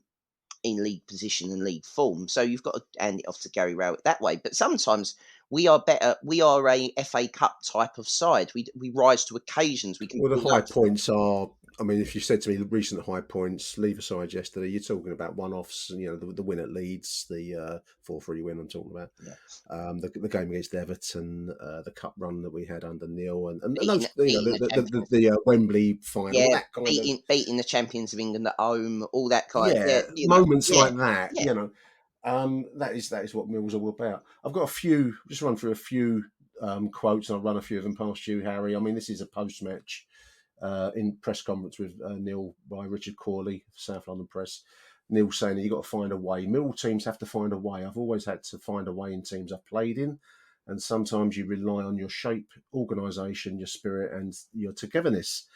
in league position and league form. So you've got to hand it off to Gary Rowett that way. But sometimes we are better. We are a FA Cup type of side. We rise to occasions. We can Well, the build high up. points are. I mean, if you said to me recent high points, leave aside yesterday, you're talking about one-offs. The win at Leeds, the 4-3 win. I'm talking about Yeah. the game against Everton, the cup run that we had under Neil, and Beating, those, beating the champions. the Wembley final, Yeah, that kind of beating the champions of England at home, all that kind. Yeah, moments yeah, like that. yeah. That is what Mill's all about. I've got a few. Just run through a few quotes, and I'll run a few of them past you, Harry. I mean, this is a post-match in press conference with Neil by Richard Corley, South London Press. Neil saying that you've got to find a way. Mill teams have to find a way. I've always had to find a way in teams I've played in, and sometimes you rely on your shape, organisation, your spirit, and your togetherness.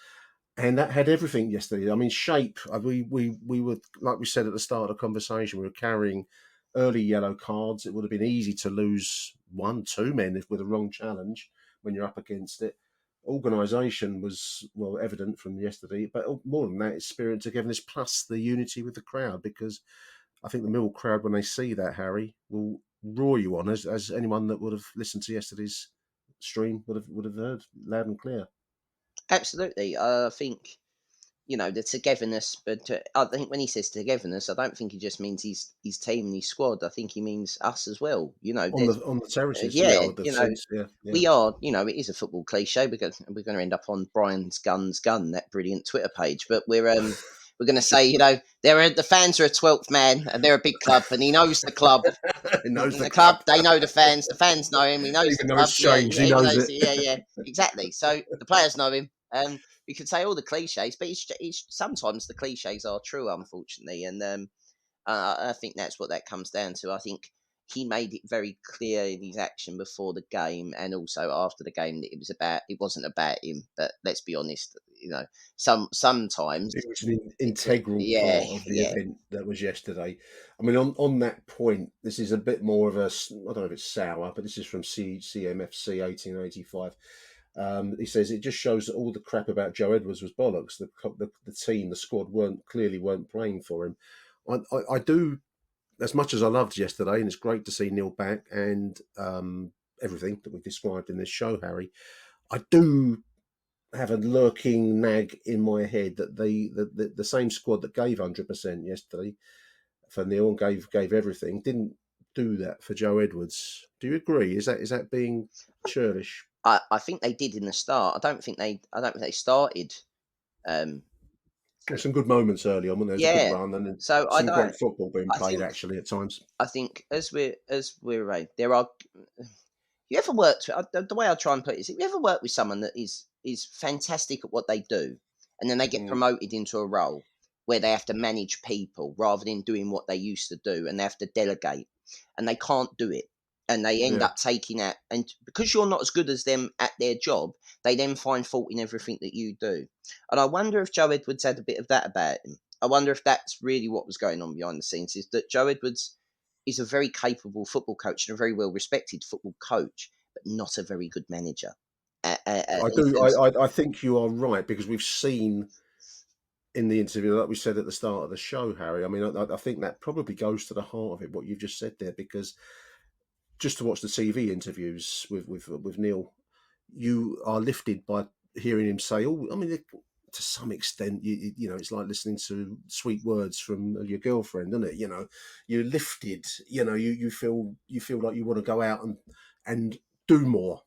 And that had everything yesterday. I mean, shape. We were, like we said at the start of the conversation, we were carrying early yellow cards. It would have been easy to lose 1, 2 men with a wrong challenge when you're up against it. Organisation was evident from yesterday, but more than that, it's spirit and togetherness plus the unity with the crowd. Because I think the Mill crowd, when they see that, Harry, will roar you on, as anyone that would have listened to yesterday's stream would have heard loud and clear. Absolutely. I think the togetherness, but I think when he says togetherness, I don't think he just means his team and his squad. I think he means us as well. On There's the terraces, yeah, yeah, or the seats, yeah. we are. It is a football cliche. We're going to end up on Brian's Guns Gun, that brilliant Twitter page, but we're going to say, the fans are a 12th man, and they're a big club, and he knows the club. He knows And the the club, club. they know the fans. The fans know him. He knows the Even though club. it's Yeah, changed, he even though knows it. yeah, exactly. So the players know him. We could say all the cliches, but it's sometimes the cliches are true, unfortunately. And I think that's what that comes down to. I think he made it very clear in his action before the game and also after the game that it wasn't about him. But let's be honest, sometimes, It was an integral yeah, part of the yeah, event that was yesterday. I mean, on that point, this is a bit more of I don't know if it's sour, but this is from CMFC 1885. He says it just shows that all the crap about Joe Edwards was bollocks. The team, the squad weren't playing for him. I do, as much as I loved yesterday, and it's great to see Neil back and everything that we've described in this show, Harry. I do have a lurking nag in my head that the same squad that gave 100% yesterday for Neil and gave everything didn't do that for Joe Edwards. Do you agree? Is that being churlish? I think they did in the start. I don't think they started. Um, There's some good moments early on when there's a good yeah. run and then So I some don't. great football being I played think actually at times. as we're right, there are. You ever worked? The way I try and put it is, if you ever work with someone that is fantastic at what they do, and then they get Mm, promoted into a role where they have to manage people rather than doing what they used to do, and they have to delegate, and they can't do it, and they end yeah. up taking out, and because you're not as good as them at their job, they then find fault in everything that you do. And I wonder if Joe Edwards had a bit of that about him. I wonder if that's really what was going on behind the scenes, is that Joe Edwards is a very capable football coach and a very well respected football coach, but not a very good manager. I In do. terms, I think you are right because we've seen in the interview, like we said at the start of the show, Harry. I mean, I think that probably goes to the heart of it, what you've just said there, because just to watch the TV interviews with Neil, you are lifted by hearing him say, "Oh, I mean, to some extent, you know, it's like listening to sweet words from your girlfriend, isn't it? You know, you're lifted. You know, you feel like you want to go out and do more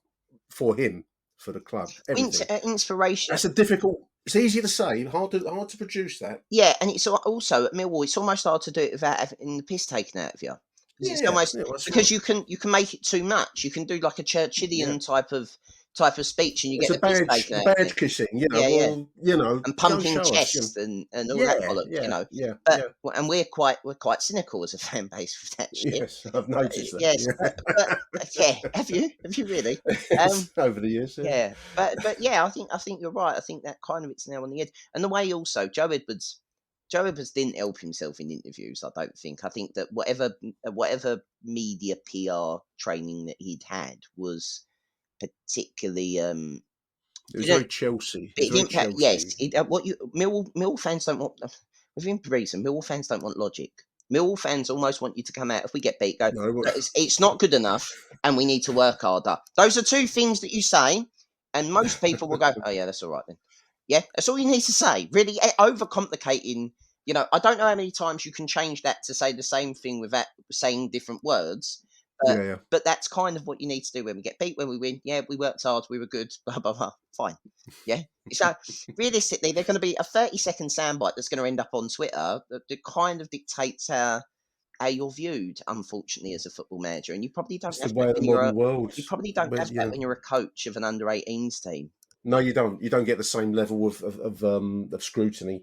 for him, for the club, everything. Inspiration. That's a difficult. It's easy to say, hard to produce that. Yeah, and it's also at Millwall. It's almost hard to do it without having the piss taken out of you. 'Cause it's Yeah, almost that's because right. you can make it too much. You can do like a Yeah, Churchillian type of speech, and you it's get a the piss badge, taken the out of you. badge kissing. You know, Yeah, yeah, well, you know, and go pumping show us. You know. chests and all that Yeah, bollocks, you yeah, know. yeah, But yeah. and we're quite cynical as a fan base with that shit. Yes, I've noticed that. Yes, but Yeah. yeah, have you really? Yes, over the years, yeah. Yeah, but yeah, I think you're right. I think that kind of it's now on the edge, and the way also Joe Edwards didn't help himself in interviews. I don't think. I think that whatever media PR training that he'd had was particularly It was didn't very Chelsea. It was it very didn't yes Chelsea. what you Mill fans don't want within reason. Mill fans don't want logic. Mill fans almost want you to come out if we get beat. Go, No, "Look, it's not good enough, and we need to work harder." Those are two things that you say, and most people will go, "Oh yeah, that's all right then." Yeah, that's all you need to say. Really, overcomplicating. You know, I don't know how many times you can change that to say the same thing without saying different words, but yeah, yeah. that's kind of what you need to do when we get beat, when we win. Yeah, we worked hard, we were good, blah blah blah. Fine. Yeah. So realistically, they're going to be a 30-second soundbite that's going to end up on Twitter that kind of dictates how you're viewed, unfortunately, as a football manager. And you probably don't It's the have that way of the when you're modern world. you probably don't But have you that know, when you're a coach of an under 18s team. no, you don't. You don't get the same level of scrutiny,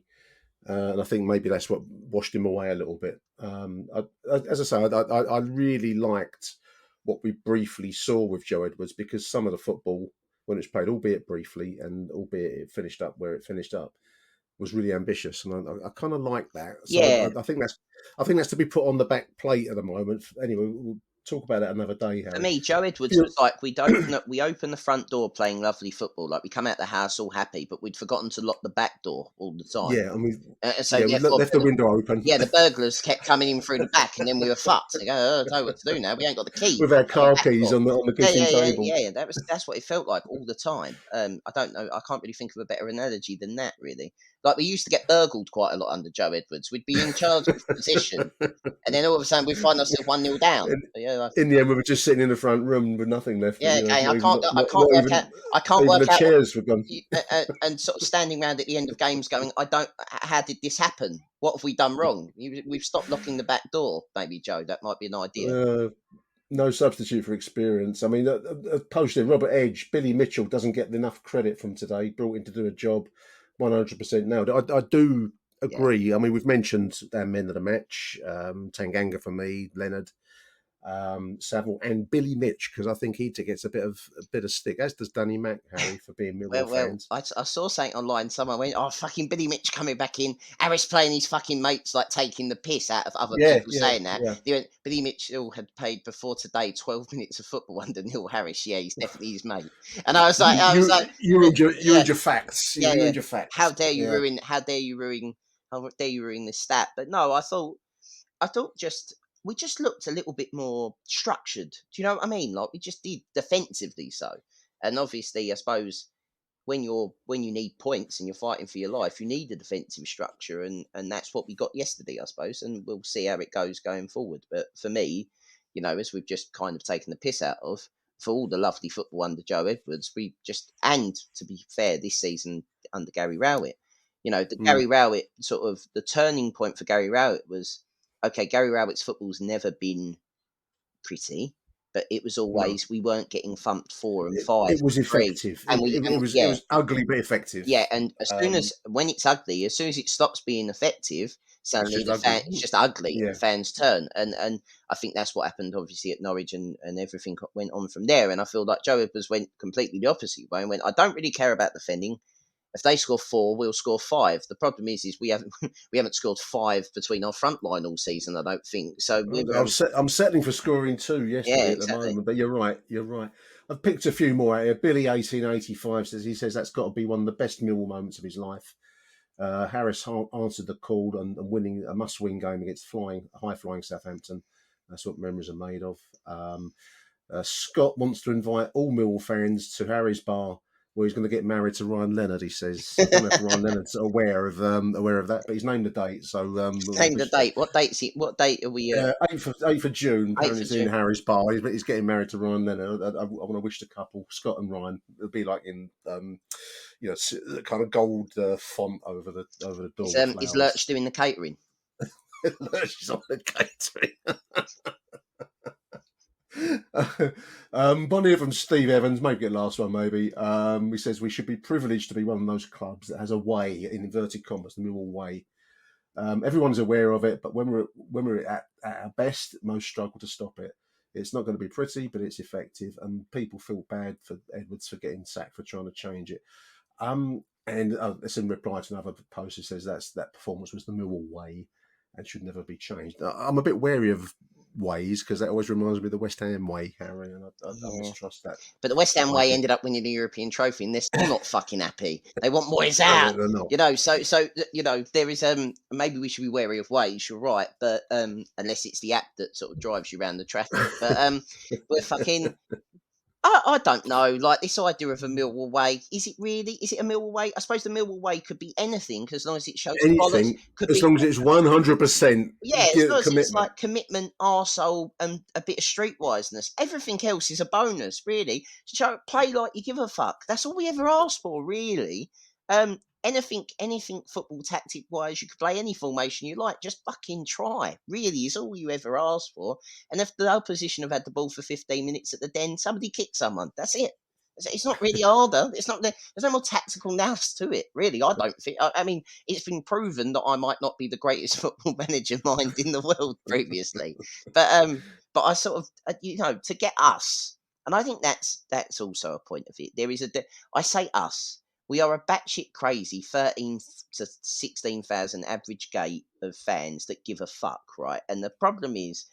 and I think maybe that's what washed him away a little bit. As I say, I really liked what we briefly saw with Joe Edwards because some of the football when it was played, albeit briefly, and albeit it finished up where it finished up, was really ambitious, and I kind of like that. So Yeah, I think that's to be put on the back plate at the moment. Anyway, we'll talk about that another day, for Harry. me, Joe Edwards was like we open the front door playing lovely football, like we come out the house all happy, but we'd forgotten to lock the back door all the time. Yeah, and So we therefore, left the window open yeah, the burglars kept coming in through the back, and then we were fucked. They go, "Oh, I don't know what to do now. We ain't got the key with our on the car back keys door." on the Yeah, kitchen table. yeah. That's what it felt like all the time. I don't know. I can't really think of a better analogy than that. Really, like we used to get burgled quite a lot under Joe Edwards. We'd be in charge of position, and then all of a sudden we'd find ourselves 1-0 down. in, Yeah, like, in the end, we were just sitting in the front room with nothing left. yeah. You know, Okay, I can't not work out. I can't even work the out what. chairs were gone. And sort of standing around at the end of games going, I don't, how did this happen? What have we done wrong? We've stopped locking the back door, maybe, Joe. That might be an idea. No substitute for experience. I mean, posted Robert Edge, Billy Mitchell doesn't get enough credit from today. Brought in to do a job, 100% now. I do Yeah. agree. I mean, we've mentioned our men of the match, Tanganga for me, Leonard, Saville, and Billy Mitch because I think he gets a bit of stick, as does Danny Mack, Harry, for being Millwall fans. I saw something online. Someone went, "Oh, fucking Billy Mitch coming back in. Harris playing his fucking mates, like taking the piss out of other Yeah, people yeah, saying that." yeah. They went, Billy Mitchell had played before today 12 minutes of football under Neil Harris. Yeah, he's definitely his mate. And You ruined yeah, your facts. You yeah. ruined your How facts. dare you Yeah. ruin? How dare you ruin this stat? But no, I thought just we just looked a little bit more structured. Do you know what I mean? Like we just did defensively so. And obviously, I suppose when you need points and you're fighting for your life, you need a defensive structure, and that's what we got yesterday, I suppose. And we'll see how it goes going forward. But for me, as we've just kind of taken the piss out of for all the lovely football under Joe Edwards, we just and to be fair, this season under Gary Rowett, the Mm. Gary Rowett sort of the turning point for Gary Rowett was okay. Gary Rowett's football's never been pretty, but it was No. always we weren't getting thumped 4 and 5 It was and 3, effective. and we and It yeah, was ugly but effective. yeah, and as soon Um, as when it's ugly, as soon as it stops being effective, it's suddenly just ugly. it's just ugly, and Yeah. the fans turn, and I think that's what happened obviously at Norwich, and everything went on from there. And I feel like Joe Edwards went completely the opposite way and went, I don't really care about defending. If they score 4, we'll score 5. The problem is we haven't we haven't scored 5 between our front line all season. I don't think so. I'm settling for scoring 2 Yeah, yesterday at the exactly. moment, but you're right. You're right. I've picked a few more out here. Billy 1885 says that's got to be one of the best Millwall moments of his life. Harris answered the call and winning a must-win game against high-flying Southampton. That's what memories are made of. Scott wants to invite all Millwall fans to Harry's bar, where he's going to get married to Ryan Leonard. He says, I don't know if Ryan Leonard's aware of that, but he's named the date. So Name the date. What date's it? What date are we? 8th of June. 8th Apparently, of it's in June. Harry's bar. He's getting married to Ryan Leonard. I want to wish the couple, Scott and Ryan. It'll be like in the kind of gold font over the door. Is Lurch doing the catering? Lurch is on the catering. One here from Steve Evans, maybe the last one, maybe. He says we should be privileged to be one of those clubs that has a way, in inverted commas, the Millwall way. Everyone's aware of it, but when we're at our best, most struggle to stop it. It's not going to be pretty, but it's effective, and people feel bad for Edwards for getting sacked for trying to change it. And it's in reply to another post who says that performance was the Millwall way and should never be changed. I'm a bit wary of ways because that always reminds me of the West Ham way, Harry, and I mistrust that. But the West Ham way ended up winning the European trophy, and they're still not fucking happy. They want Moyes out. So there is maybe we should be wary of ways. You're right, but unless it's the app that sort of drives you around the traffic, but we're fucking. I don't know, like this idea of a Millwall way. Is it really? Is it a Millwall way? I suppose the Millwall way could be anything, as long as it shows anything. As long as it's 100%. Yeah, as long as it's like commitment, arsehole, and a bit of streetwiseness. Everything else is a bonus, really. Play like you give a fuck. That's all we ever ask for, really. Anything football tactic wise, you could play any formation you like. Just fucking try. Really, is all you ever ask for. And if the opposition have had the ball for 15 minutes at the Den, somebody kick someone. That's it. It's not really harder. It's not. There's no more tactical nous to it. Really, I don't think. I mean, it's been proven that I might not be the greatest football manager mind in the world previously, but I sort of to get us, and I think that's also a point of it. There is I say us. We are a batshit crazy 13 to 16,000 average gate of fans that give a fuck, right? And the problem is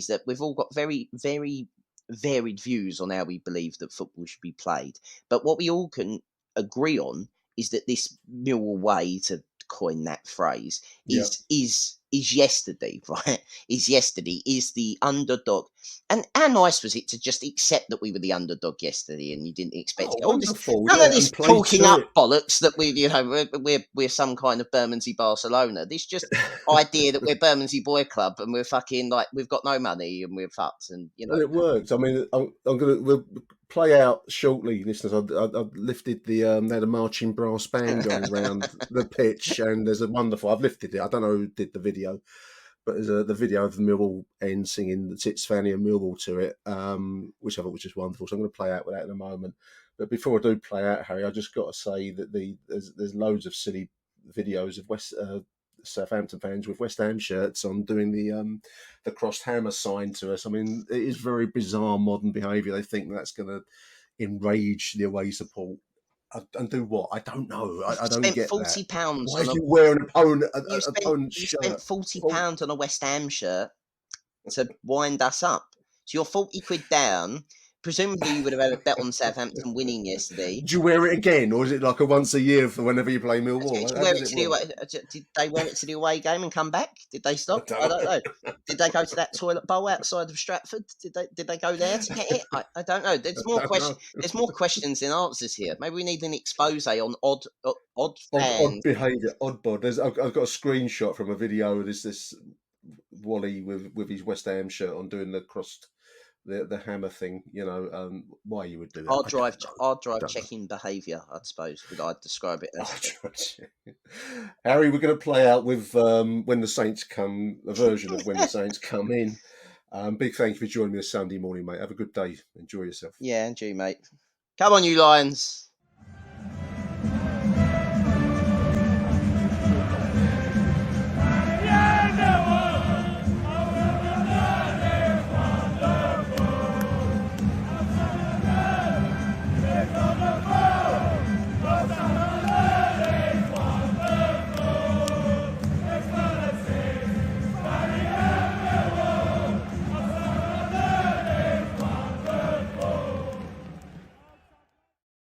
that we've all got very, very varied views on how we believe that football should be played. But what we all can agree on is that this Millwall way, to coin that phrase, is yesterday, right? Is the underdog. And how nice was it to just accept that we were the underdog yesterday and you didn't expect it? None of this talking up bollocks that we're some kind of Bermondsey Barcelona. This just idea that we're Bermondsey Boy Club and we're fucking like we've got no money and we're fucked and Well, it worked. I mean, we'll play out shortly, listeners. I've lifted they had a marching brass band going around the pitch, and there's I've lifted it. I don't know who did the video, but there's the video of the Millwall end singing the Tits Fanny and Millwall to it, which I thought was just wonderful. So I'm going to play out with that in a moment. But before I do play out, Harry, I just got to say that there's loads of silly videos of Southampton fans with West Ham shirts on doing the crossed hammer sign to us. I mean, it is very bizarre modern behaviour. They think that's going to enrage the away support. And do what? I don't know. I don't get £40 that. Why do you wear an opponent's shirt? You spent £40 on a West Ham shirt to wind us up. So you're 40 quid down. Presumably you would have had a bet on Southampton winning yesterday. Do you wear it again, or is it like a once a year for whenever you play Millwall? Did they wear it to the away game and come back? Did they stop? I don't know. Did they go to that toilet bowl outside of Stratford? Did they go there to get it? I don't know. There's more questions. There's more questions than answers here. Maybe we need an expose on odd fans. Odd behaviour, odd bod. I've got a screenshot from a video. There's this Wally with his West Ham shirt on doing the crossed. The hammer thing, why you would do that? Hard drive checking behaviour, I suppose, I'd describe it as. Harry, we're going to play out with When the Saints Come, a version of When the Saints Come In. Big thank you for joining me this Sunday morning, mate. Have a good day. Enjoy yourself. Yeah, and you, mate. Come on, you Lions.